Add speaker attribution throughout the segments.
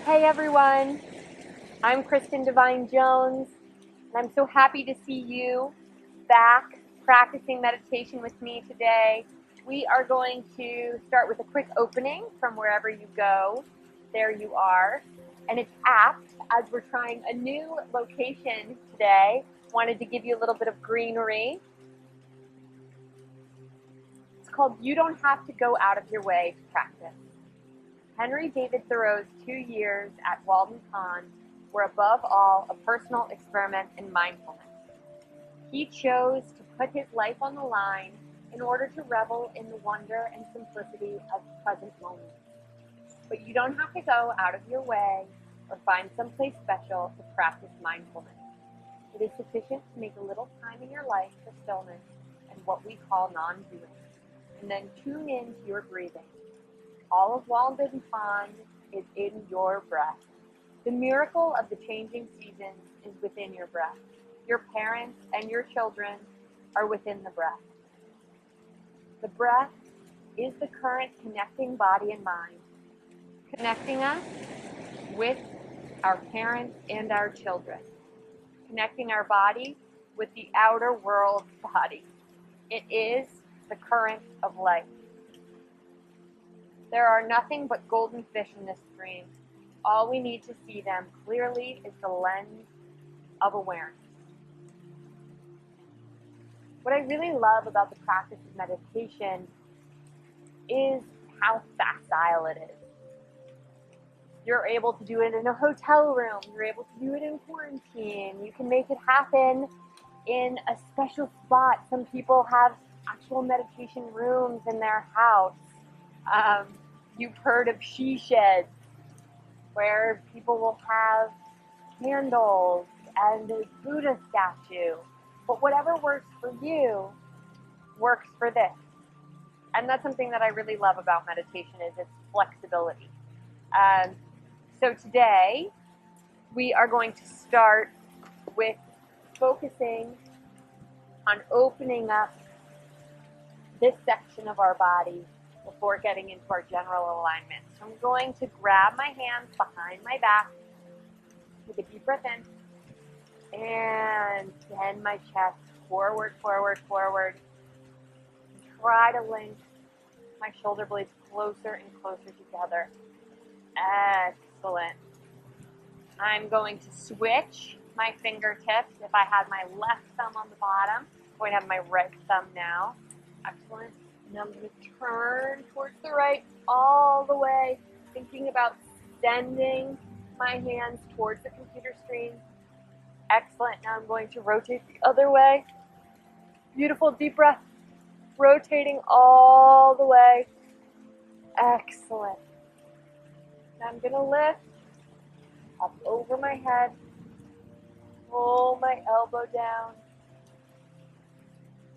Speaker 1: Hey everyone, I'm Kristin Devine Jones, and I'm so happy to see you back practicing meditation with me today. We are going to start with a quick opening from wherever you go. There you are. And it's apt as we're trying a new location today. Wanted to give you a little bit of greenery. It's called You Don't Have to Go Out of Your Way to Practice. Henry David Thoreau's 2 years at Walden Pond were above all a personal experiment in mindfulness. He chose to put his life on the line in order to revel in the wonder and simplicity of present moments. But you don't have to go out of your way or find someplace special to practice mindfulness. It is sufficient to make a little time in your life for stillness and what we call non-doing, and then tune in to your breathing. All of Walden Pond is in your breath. The miracle of the changing seasons is within your breath. Your parents and your children are within the breath. The breath is the current connecting body and mind, connecting us with our parents and our children, connecting our body with the outer world's body. It is the current of life. There are nothing but golden fish in this stream. All we need to see them clearly is the lens of awareness. What I really love about the practice of meditation is how facile it is. You're able to do it in a hotel room. You're able to do it in quarantine. You can make it happen in a special spot. Some people have actual meditation rooms in their house. You've heard of she sheds, where people will have candles and a Buddha statue. But whatever works for you works for this. And that's something that I really love about meditation is its flexibility. So today we are going to start with focusing on opening up this section of our body before getting into our general alignment. So I'm going to grab my hands behind my back, take a deep breath in, and bend my chest forward, forward, forward. Try to link my shoulder blades closer and closer together. Excellent. I'm going to switch my fingertips. If I had my left thumb on the bottom, I'm going to have my right thumb now. Excellent. Now I'm going to turn towards the right all the way, thinking about sending my hands towards the computer screen. Excellent. Now I'm going to rotate the other way. Beautiful. Deep breath. Rotating all the way. Excellent. Now I'm going to lift up over my head. Pull my elbow down.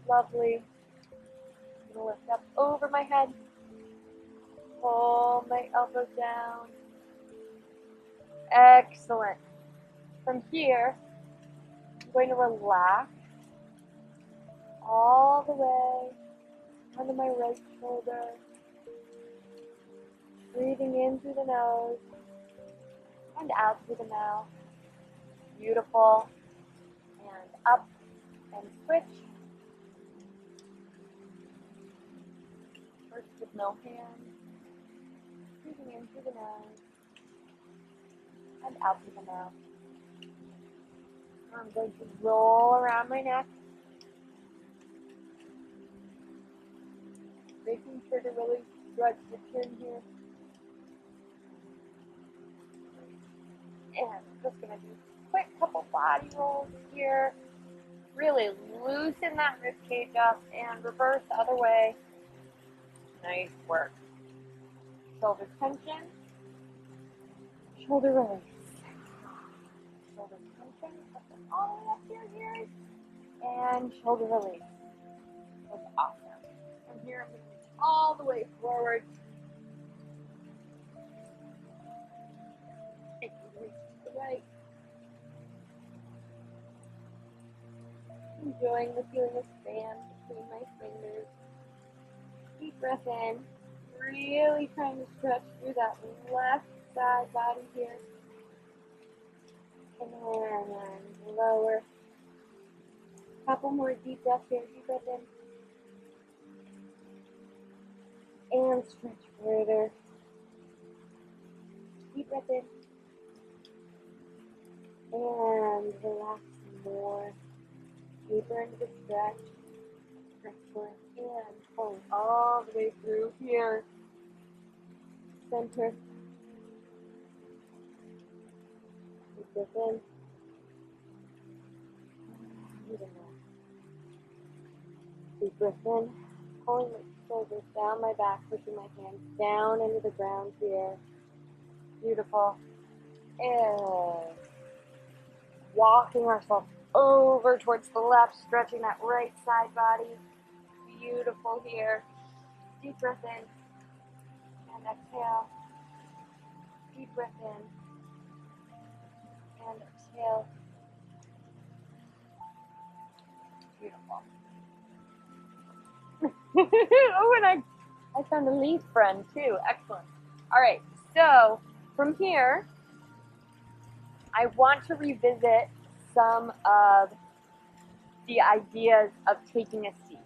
Speaker 1: Lovely. I'm going to lift up over my head. Pull my elbow down. Excellent. From here, I'm going to relax all the way onto my right shoulder. Breathing in through the nose and out through the mouth. Beautiful. And up and switch. First with no hands. Breathing in through the nose and out through the mouth. I'm going to roll around my neck, making sure to really stretch the chin here. And I'm just going to do a quick couple body rolls here. Really loosen that rib cage up and reverse the other way. Nice work. Shoulder tension. Shoulder release. Shoulder tension. All the way up to your ears. And shoulder release. That's awesome. From here, I'm moving all the way forward. Take a reach to the right. Enjoying the feeling of sand between my fingers. Deep breath in. Really trying to stretch through that left side body here. And lower. Couple more deep breaths here. Deep breath in. And stretch further. Deep breath in. And relax more. Deeper into the stretch. Excellent. And pulling all the way through here. Center. Deep breath in. Deep breath in. Pulling my shoulders down my back, pushing my hands down into the ground here. Beautiful. And walking ourselves over towards the left, stretching that right side body. Beautiful here. Deep breath in. And exhale. Deep breath in. And exhale. Beautiful. Oh, and I found a leaf friend too. Excellent. All right, so from here, I want to revisit some of the ideas of taking a seat.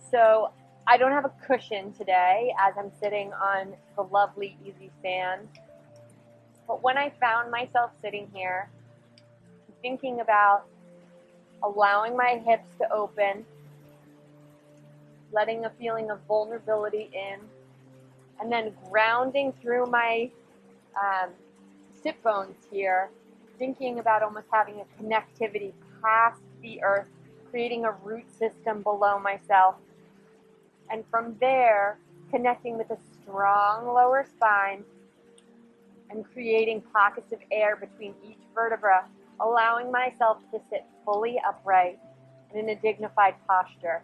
Speaker 1: So I don't have a cushion today as I'm sitting on the lovely easy stand. But when I found myself sitting here, thinking about allowing my hips to open, letting a feeling of vulnerability in, and then grounding through my sit bones here, thinking about almost having a connectivity past the earth, creating a root system below myself, and from there, connecting with a strong lower spine and creating pockets of air between each vertebra, allowing myself to sit fully upright and in a dignified posture.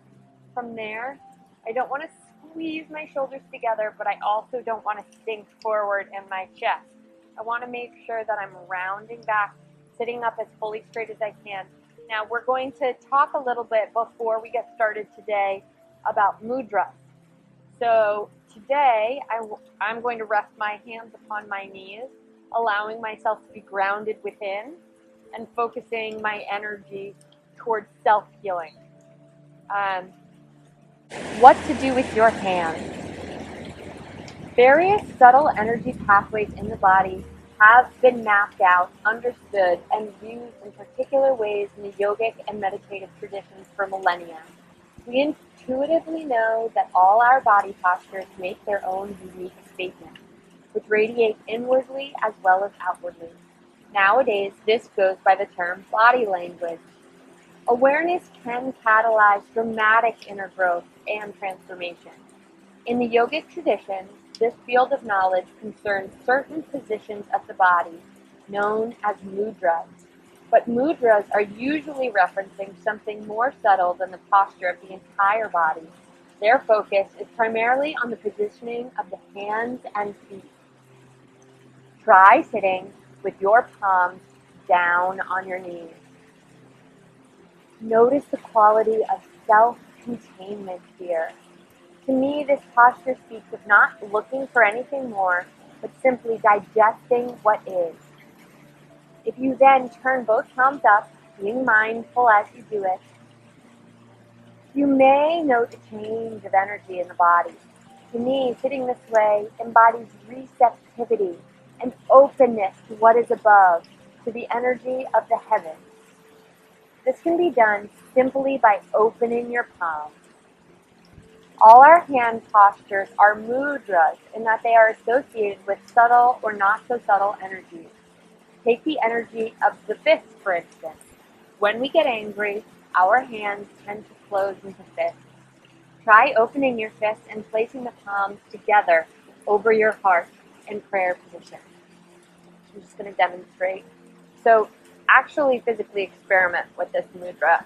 Speaker 1: From there, I don't want to squeeze my shoulders together, but I also don't want to sink forward in my chest. I want to make sure that I'm rounding back, sitting up as fully straight as I can. Now, we're going to talk a little bit before we get started today about mudras. So today, I'm going to rest my hands upon my knees, allowing myself to be grounded within and focusing my energy towards self-healing. What to do with your hands. Various subtle energy pathways in the body have been mapped out, understood, and used in particular ways in the yogic and meditative traditions for millennia. We intuitively know that all our body postures make their own unique statements, which radiate inwardly as well as outwardly. Nowadays, this goes by the term body language. Awareness can catalyze dramatic inner growth and transformation. In the yogic tradition, this field of knowledge concerns certain positions of the body, known as mudras. But mudras are usually referencing something more subtle than the posture of the entire body. Their focus is primarily on the positioning of the hands and feet. Try sitting with your palms down on your knees. Notice the quality of self-containment here. To me, this posture speaks of not looking for anything more, but simply digesting what is. If you then turn both palms up, being mindful as you do it, you may note a change of energy in the body. To me, sitting this way embodies receptivity and openness to what is above, to the energy of the heavens. This can be done simply by opening your palms. All our hand postures are mudras in that they are associated with subtle or not so subtle energies. Take the energy of the fist, for instance. When we get angry, our hands tend to close into fists. Try opening your fist and placing the palms together over your heart in prayer position. I'm just going to demonstrate. So actually physically experiment with this mudra.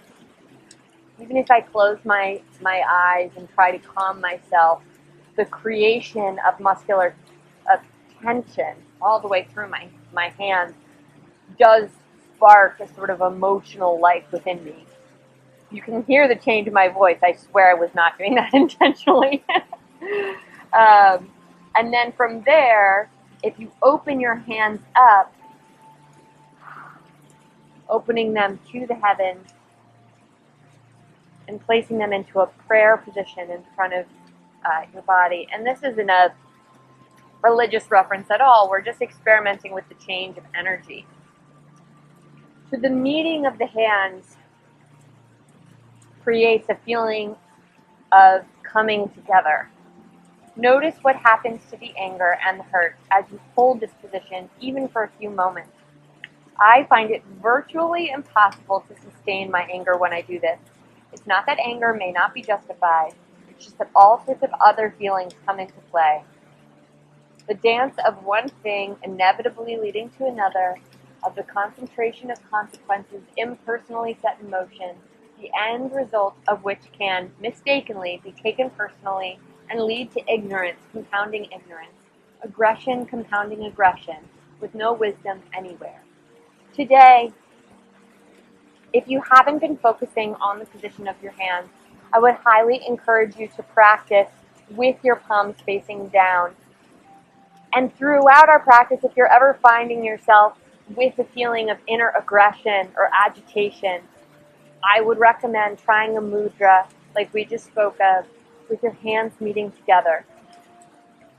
Speaker 1: Even if I close my eyes and try to calm myself, the creation of muscular tension all the way through my hands does spark a sort of emotional life within me. You can hear the change in my voice. I swear I was not doing that intentionally. And then from there, If you open your hands up, opening them to the heavens and placing them into a prayer position in front of your body. And this isn't a religious reference at all. We're just experimenting with the change of energy. So the meeting of the hands creates a feeling of coming together. Notice what happens to the anger and the hurt as you hold this position, even for a few moments. I find it virtually impossible to sustain my anger when I do this. It's not that anger may not be justified, it's just that all sorts of other feelings come into play. The dance of one thing inevitably leading to another, of the concentration of consequences impersonally set in motion, the end result of which can mistakenly be taken personally and lead to ignorance compounding ignorance, aggression compounding aggression, with no wisdom anywhere. Today, if you haven't been focusing on the position of your hands, I would highly encourage you to practice with your palms facing down. And throughout our practice, if you're ever finding yourself with a feeling of inner aggression or agitation, I would recommend trying a mudra like we just spoke of, with your hands meeting together.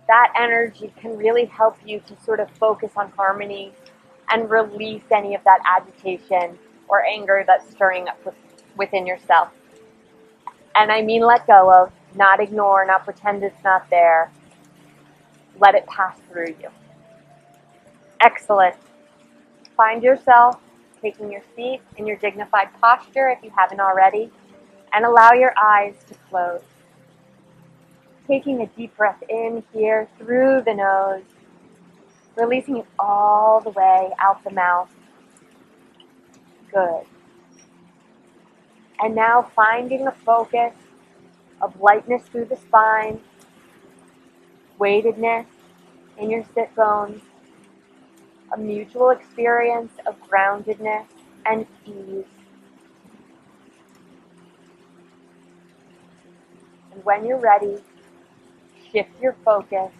Speaker 1: That energy can really help you to sort of focus on harmony and release any of that agitation or anger that's stirring up within yourself. And I mean let go of, not ignore, not pretend it's not there. Let it pass through you. Excellent. Find yourself taking your seat in your dignified posture if you haven't already, and allow your eyes to close. Taking a deep breath in here through the nose, releasing it all the way out the mouth. Good. And now finding a focus of lightness through the spine, weightedness in your sit bones, a mutual experience of groundedness and ease. And when you're ready, shift your focus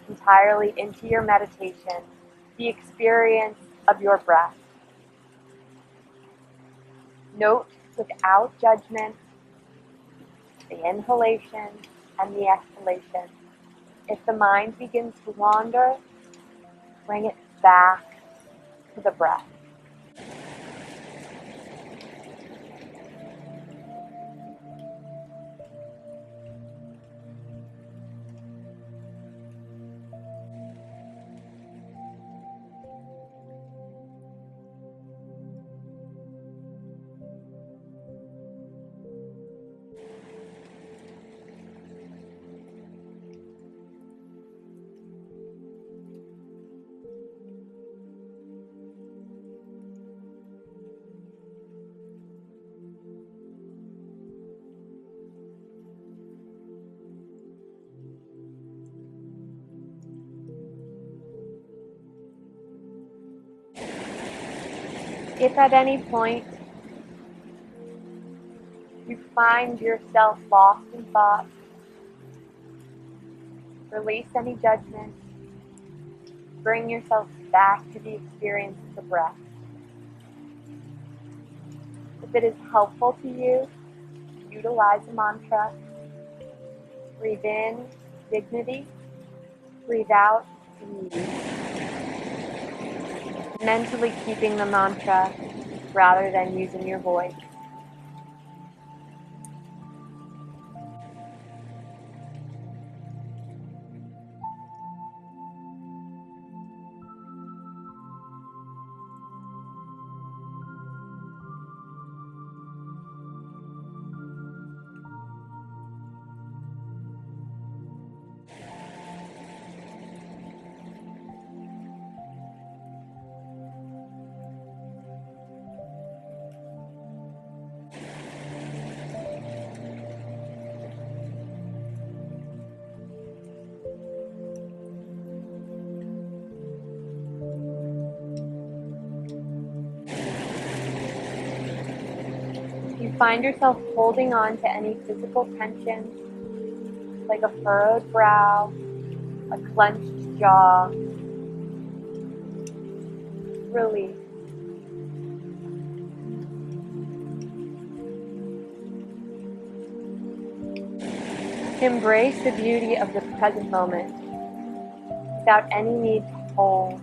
Speaker 1: entirely into your meditation, the experience of your breath. Note without judgment the inhalation and the exhalation. If the mind begins to wander, bring it back to the breath. If at any point you find yourself lost in thought, release any judgment. Bring yourself back to the experience of the breath. If it is helpful to you, utilize a mantra. Breathe in, dignity. Breathe out, ease. Mentally keeping the mantra rather than using your voice. You find yourself holding on to any physical tension, like a furrowed brow, a clenched jaw, release. Embrace the beauty of the present moment without any need to hold.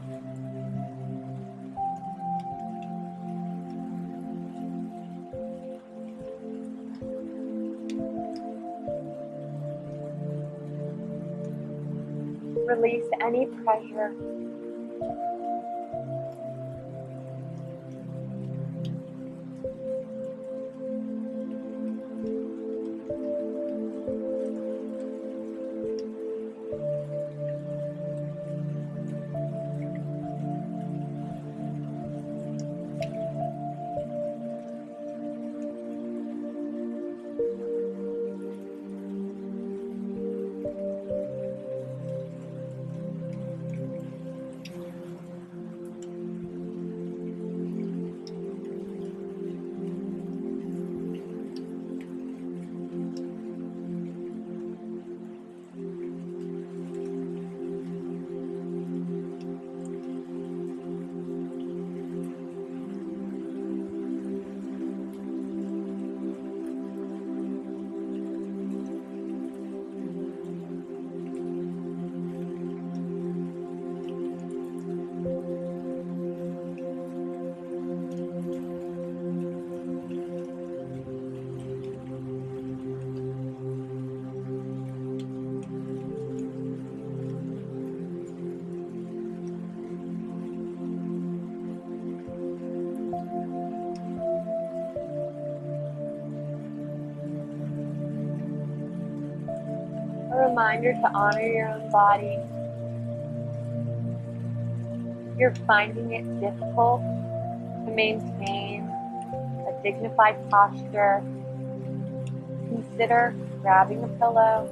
Speaker 1: Release any pressure. A reminder to honor your own body. If you're finding it difficult to maintain a dignified posture, consider grabbing a pillow,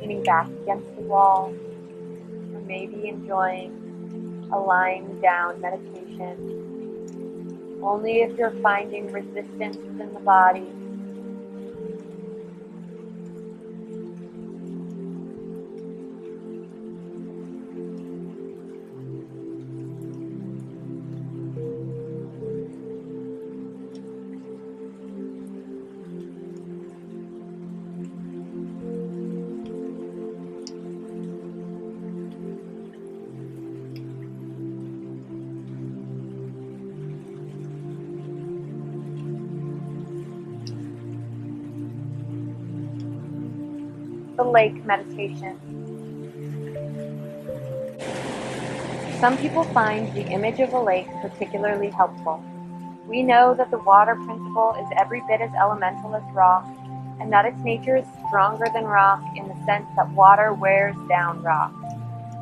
Speaker 1: leaning back against the wall, or maybe enjoying a lying down meditation. Only if you're finding resistance within the body. The lake meditation. Some people find the image of a lake particularly helpful. We know that the water principle is every bit as elemental as rock, and that its nature is stronger than rock in the sense that water wears down rock.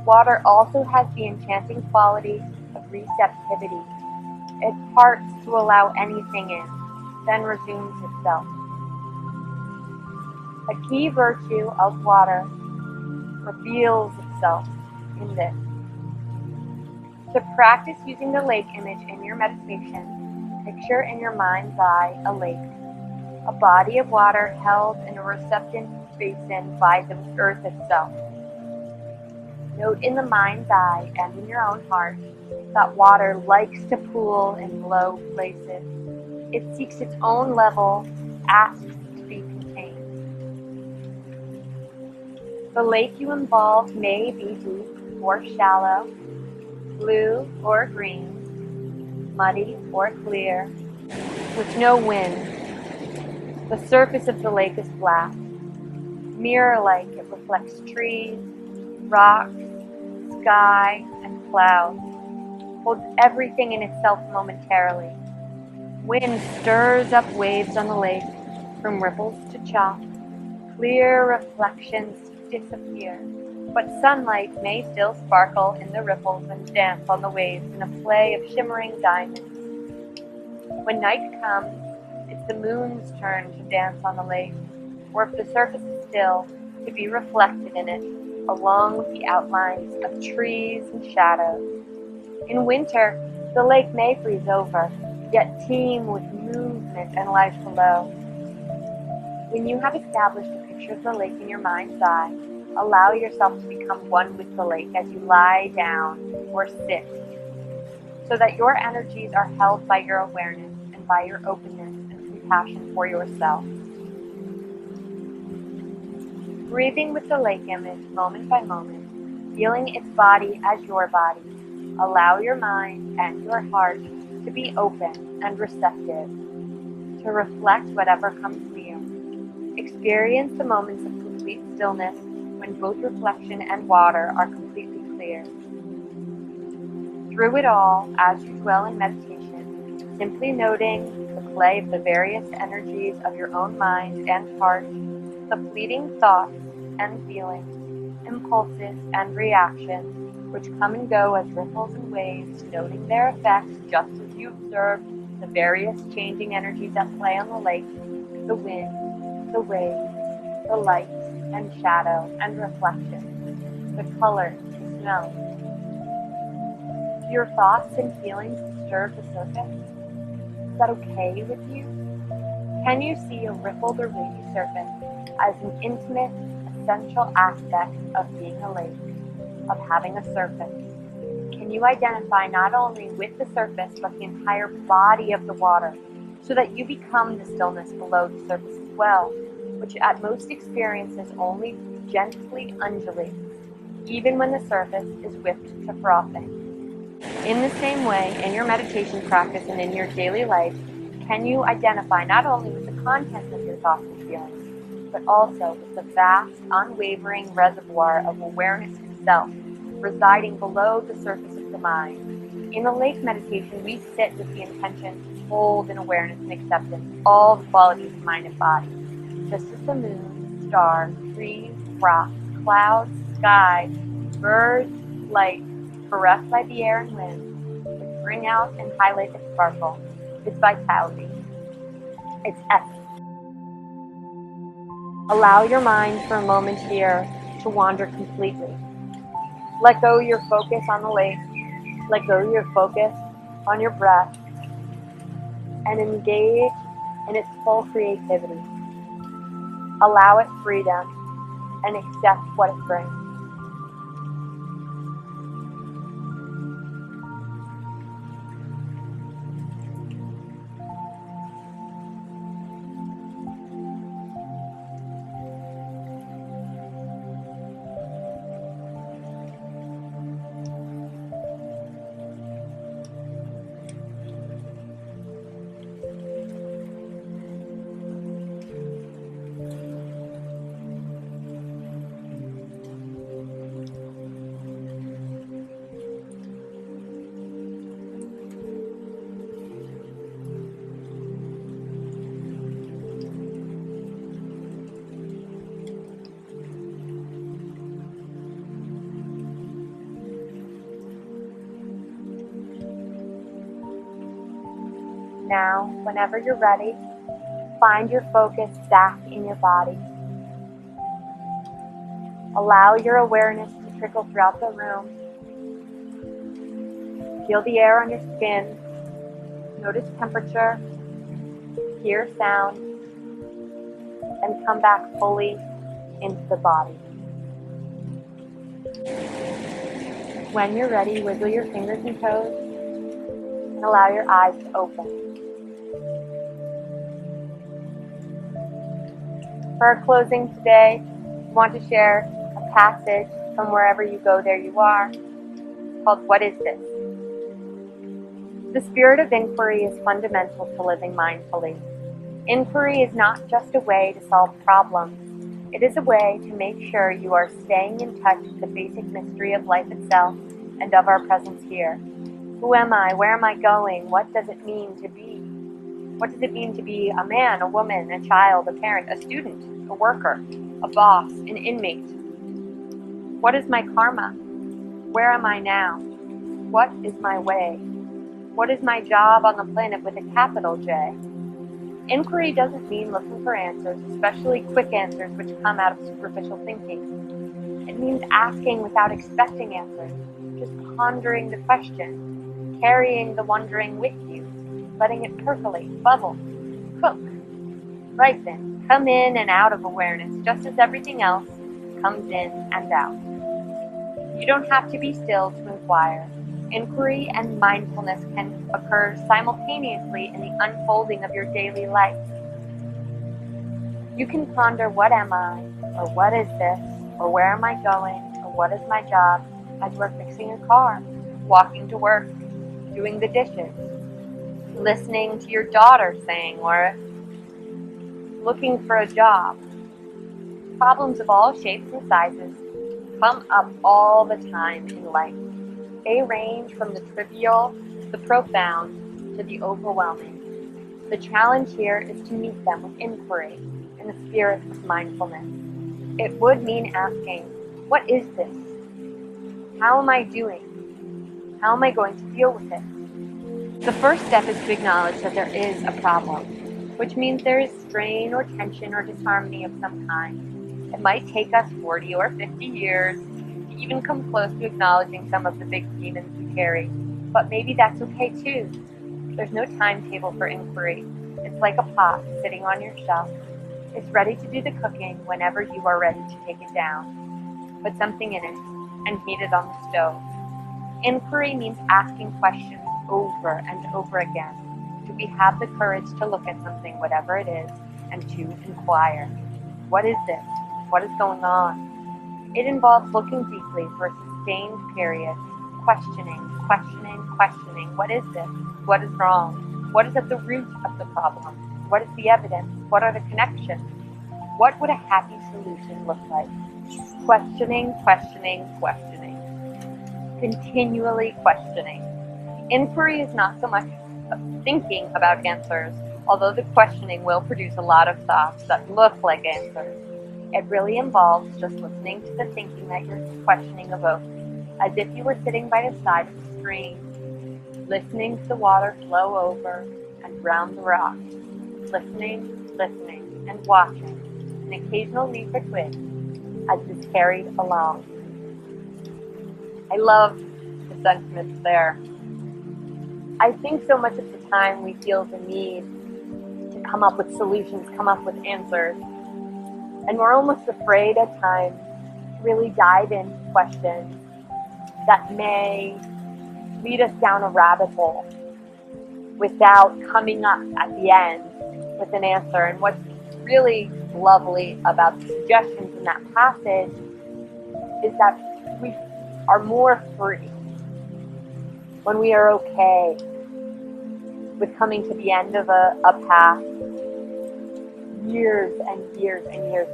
Speaker 1: Water also has the enchanting quality of receptivity. It parts to allow anything in, then resumes itself. A key virtue of water reveals itself in this. To practice using the lake image in your meditation, picture in your mind's eye a lake, a body of water held in a receptive basin by the earth itself. Note in the mind's eye and in your own heart that water likes to pool in low places. It seeks its own level, asks to be contained. The lake you involve may be deep or shallow, blue or green, muddy or clear, with no wind. The surface of the lake is flat. Mirror-like, it reflects trees, rocks, sky, and clouds. Holds everything in itself momentarily. Wind stirs up waves on the lake, from ripples to chalk. Clear reflections disappear, but sunlight may still sparkle in the ripples and dance on the waves in a play of shimmering diamonds. When night comes, it's the moon's turn to dance on the lake, or if the surface is still, to be reflected in it, along with the outlines of trees and shadows. In winter, the lake may freeze over, yet teem with movement and life below. When you have established a picture of the lake in your mind's eye, allow yourself to become one with the lake as you lie down or sit. so that your energies are held by your awareness and by your openness and compassion for yourself. Breathing with the lake image moment by moment, feeling its body as your body. Allow your mind and your heart to be open and receptive, to reflect whatever comes near. Experience the moments of complete stillness when both reflection and water are completely clear. Through it all, as you dwell in meditation, simply noting the play of the various energies of your own mind and heart, the fleeting thoughts and feelings, impulses and reactions, which come and go as ripples and waves, noting their effects just as you observe the various changing energies at play on the lake, the wind, the waves, the light and shadow and reflection, the colors, the smells. Do your thoughts and feelings disturb the surface? Is that okay with you? Can you see a rippled or wavy surface as an intimate, essential aspect of being a lake, of having a surface? Can you identify not only with the surface, but the entire body of the water, so that you become the stillness below the surface as well, which at most experiences only gently undulates, even when the surface is whipped to frothing? In the same way, in your meditation practice and in your daily life, can you identify not only with the contents of your thoughts and feelings, but also with the vast, unwavering reservoir of awareness itself, residing below the surface of the mind? In the lake meditation, we sit with the intention to hold in awareness and acceptance all the qualities of mind and body, just as the moon, stars, trees, rocks, clouds, sky, birds, light, caressed by the air and wind, which bring out and highlight its sparkle, its vitality, its essence. Allow your mind for a moment here to wander completely. Let go your focus on the lake, let go your focus on your breath, and engage in its full creativity. Allow it freedom and accept what it brings. Now, whenever you're ready, find your focus back in your body. Allow your awareness to trickle throughout the room. Feel the air on your skin. Notice temperature. Hear sound. And come back fully into the body. When you're ready, wiggle your fingers and toes and allow your eyes to open. For our closing today, I want to share a passage from Wherever You Go, There You Are, called What Is This? The spirit of inquiry is fundamental to living mindfully. Inquiry is not just a way to solve problems. It is a way to make sure you are staying in touch with the basic mystery of life itself and of our presence here. Who am I? Where am I going? What does it mean to be? What does it mean to be a man, a woman, a child, a parent, a student, a worker, a boss, an inmate? What is my karma? Where am I now? What is my way? What is my job on the planet with a capital J? Inquiry doesn't mean looking for answers, especially quick answers which come out of superficial thinking. It means asking without expecting answers, just pondering the question, carrying the wondering with you, letting it percolate, bubble, cook, ripen, come in and out of awareness, just as everything else comes in and out. You don't have to be still to inquire. Inquiry and mindfulness can occur simultaneously in the unfolding of your daily life. You can ponder, what am I, or what is this, or where am I going, or what is my job, as we're fixing a car, walking to work, doing the dishes, listening to your daughter sing, or looking for a job. Problems of all shapes and sizes come up all the time in life. They range from the trivial, the profound, to the overwhelming. The challenge here is to meet them with inquiry in the spirit of mindfulness. It would mean asking, what is this? How am I doing? How am I going to deal with it? The first step is to acknowledge that there is a problem, which means there is strain or tension or disharmony of some kind. It might take us 40 or 50 years to even come close to acknowledging some of the big demons we carry, but maybe that's okay too. There's no timetable for inquiry. It's like a pot sitting on your shelf. It's ready to do the cooking whenever you are ready to take it down. Put something in it and heat it on the stove. Inquiry means asking questions over and over again. Do we have the courage to look at something, whatever it is, and to inquire? What is this? What is going on? It involves looking deeply for a sustained period, questioning. What is this? What is wrong? What is at the root of the problem? What is the evidence? What are the connections? What would a happy solution look like? Questioning. Continually questioning. Inquiry is not so much thinking about answers, although the questioning will produce a lot of thoughts that look like answers. It really involves just listening to the thinking that your questioning evokes, as if you were sitting by the side of a stream, listening to the water flow over and round the rocks, listening, and watching an occasional leaf or twig as it is carried along. I love the sentiments there. I think so much of the time we feel the need to come up with solutions, come up with answers, and we're almost afraid at times to really dive into questions that may lead us down a rabbit hole without coming up at the end with an answer. And what's really lovely about the suggestions in that passage is that we are more free when we are okay with coming to the end of a path years and years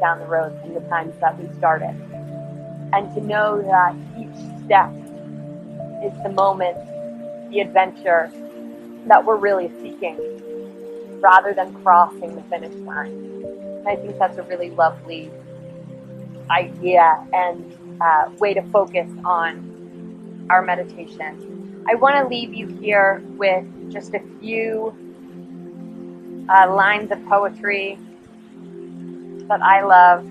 Speaker 1: down the road from the times that we started. And to know that each step is the moment, the adventure that we're really seeking, rather than crossing the finish line. And I think that's a really lovely idea and way to focus on our meditation. I want to leave you here with just a few lines of poetry that I love.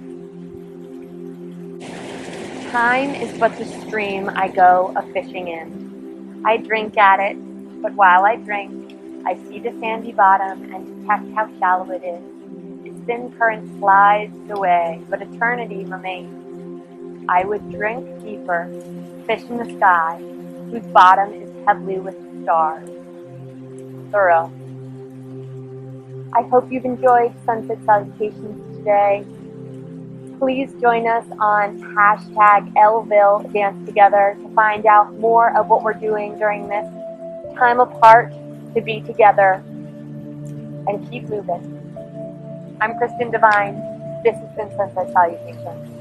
Speaker 1: Time is but the stream I go a-fishing in. I drink at it, but while I drink, I see the sandy bottom and detect how shallow it is. Its thin current slides away, but eternity remains. I would drink deeper, fish in the sky, whose bottom is heavily with stars. Thoreau. I hope you've enjoyed Sunset Salutations today. Please join us on #Lville Dance Together to find out more of what we're doing during this time apart to be together and keep moving. I'm Kristin Devine. This has been Sunset Salutations.